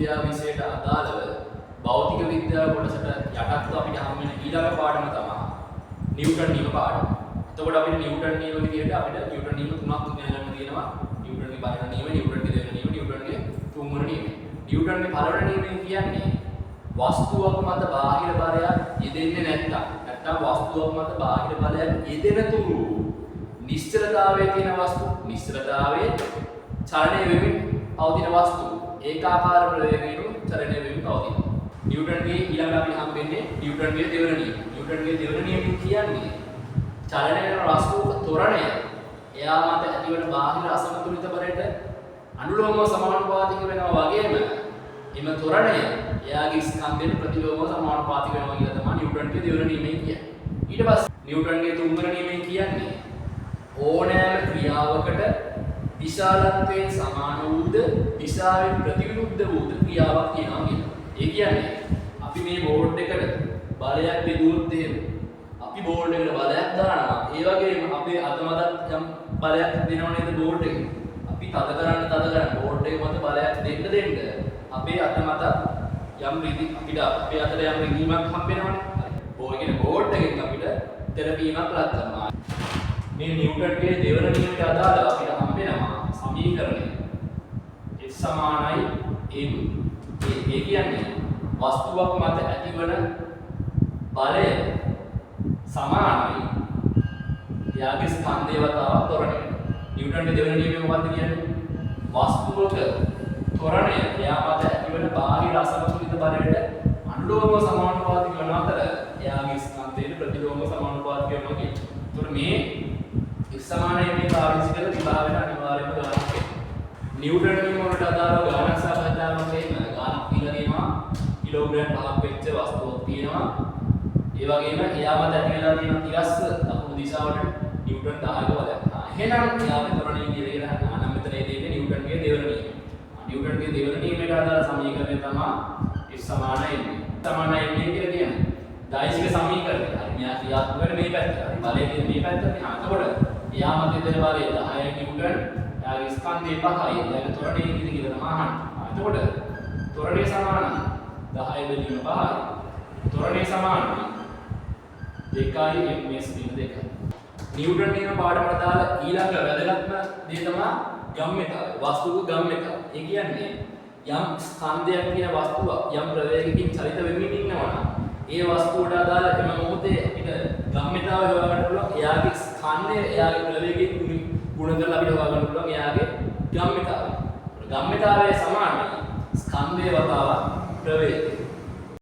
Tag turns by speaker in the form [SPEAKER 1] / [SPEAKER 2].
[SPEAKER 1] විද්‍යාව විෂයට අදාළව භෞතික විද්‍යාව කොටසට යටත්ව අපිට හම් වෙන ඊළඟ පාඩම තමයි නිව්ටන් නියම පාඩම. එතකොට අපිට නිව්ටන් නියම විදියට අපිට නිව්ටන් නියම තුනක් දැනගන්න තියෙනවා. නිව්ටන්ගේ පළවෙනි නියම, නිව්ටන්ගේ දෙවෙනි නියම, නිව්ටන්ගේ තුන්වෙනි නියම. නිව්ටන්ගේ පළවෙනි නියමය කියන්නේ වස්තුවක් මත බාහිර බලයක් යෙදෙන්නේ නැත්නම් වස්තුවක් මත බාහිර බලයක් යෙදෙන තුරු නිශ්චලතාවයේ තියෙන වස්තු නිශ්චලතාවයේ චලනය වෙමින් පවතින වස්තු ඒකාකාර ප්‍රවේගයෙන් චලනය වෙමින් පවතින. නිව්ටන්ගේ ඊළඟ අපි හම්බෙන්නේ නිව්ටන්ගේ දෙවන නියම. නිව්ටන්ගේ දෙවන නියම කියන්නේ චලනය කරන වස්තුවක ත්වරණය එයා මත ඇතිවන බාහිර අසමතුලිත බලයට අනුලෝමව සමානුපාතික වෙනවා වගේම එම ත්වරණය එයාගේ ස්කන්ධයට ප්‍රතිලෝමව සමානුපාතික වෙනවා කියලා තමයි නිව්ටන්ගේ දෙවන නියමය කියන්නේ. ඊට පස්සේ නිව්ටන්ගේ තුන්වෙනි නියමය කියන්නේ ඕනෑම ක්‍රියාවකට විශාලත්වයෙන් සමාන වූද දිශාවෙන් ප්‍රතිවිරුද්ධ වූද ක්‍රියාවක් කියනවා කියනවා. ඒ කියන්නේ අපි මේ බෝඩ් එකට බලයක් බෙදුවොත් එහෙම අපි බෝඩ් එකට බලයක් දානවා. ඒ වගේම අපේ අත මතත් යම් බලයක් දෙනව නේද බෝඩ් එකේ. අපි තද කරන්න බෝඩ් එක මත බලයක් දෙන්න අපේ අත මත යම් අපිට අපේ අතට යම් රිදීමක් හම්බ වෙනවනේ. බෝඩ් එකෙන් අපිට තෙරපීමක් ලක් කරනවා. මේ නිව්ටන්ගේ දෙවන නියමයට අදාළව අපිට හම්බ වෙනවා සමීකරණය F සමානයි m. ඒ කියන්නේ වස්තුවක් මත ඇතිවන බලය සමානයි එයාගේ ස්කන්ධය වතාවක් ත්වරණය. නිව්ටන්ගේ දෙවන නියමය මොකක්ද කියන්නේ? වස්තුවක ත්වරණය එයා මත ඇතිවන බාහිර අසමතුලිත බලයට අනුලෝමව සමානුපාතික වන අතර එයාගේ ස්කන්ධයට ප්‍රතිලෝමව සමානුපාතික වෙනවා කියන්නේ. ඒතකොට මේ F සමානයි මේ පාවිච්චි කරලා විභාගයට අනිවාර්යයෙන්ම ගානක් එනවා. නිව්ටන් නියම වලට අදාළව ගානක් සාකච්ඡාවක් තියෙනවා. ගානක් කියලා කියනවා කිලෝග්‍රෑම් 5ක් වෙච්ච වස්තුවක් තියෙනවා. ඒ වගේම එයා මත ඇති වෙලා තියෙන තිරස්ස දකුණු දිශාවට නිව්ටන් 10ක බලයක්. එහෙනම් එයාගේ ත්වරණය කියලා අහනවා. නම් මෙතන දෙන්නේ නිව්ටන්ගේ දෙවන නියමය. නිව්ටන්ගේ දෙවන නියමයට අදාළ සමීකරණය තමයි F සමානයි m. සමානයි m කියලා කියන්නේ දෛසික සමීකරණය. හරි මෙයා ක්‍රියාත්මක වෙන මේ පැත්ත. හරි බලය තියෙන මේ පැත්තනේ. එතකොට එයා මත දෙන බලය 10 නිව්ටන්. එයාගේ ස්කන්ධය 5යි. එයාගේ ත්වරණය කියලා තමයි අහන්නේ. එතකොට ත්වරණය සමාන 10 බෙදීම 5යි. ත්වරණය සමාන 2යි ms දින 2යි. නිව්ටන් නියම පාඩමට දාලා ඊළඟ වැදගත්ම දේ තමයි ගම්මිතාවය. වස්තුක ගම්මිතාවය. ඒ කියන්නේ යම් ස්කන්ධයක් කියන වස්තුව යම් ප්‍රවේගයකින් චලිත වෙමින් ඉන්නවා. ඒ වස්තුවට අදාළ එම මොහොතේ අපිට ගම්මිතාවය හොයාගන්න පුළුවන්. එයාගේ ස්කන්ධය එයාගේ ප්‍රවේගයෙන් ගුණ කරලා අපිට හොයාගන්න පුළුවන් එයාගේ ගම්මිතාවය. ගම්මිතාවය සමානයි ස්කන්ධය වතාව ප්‍රවේගය.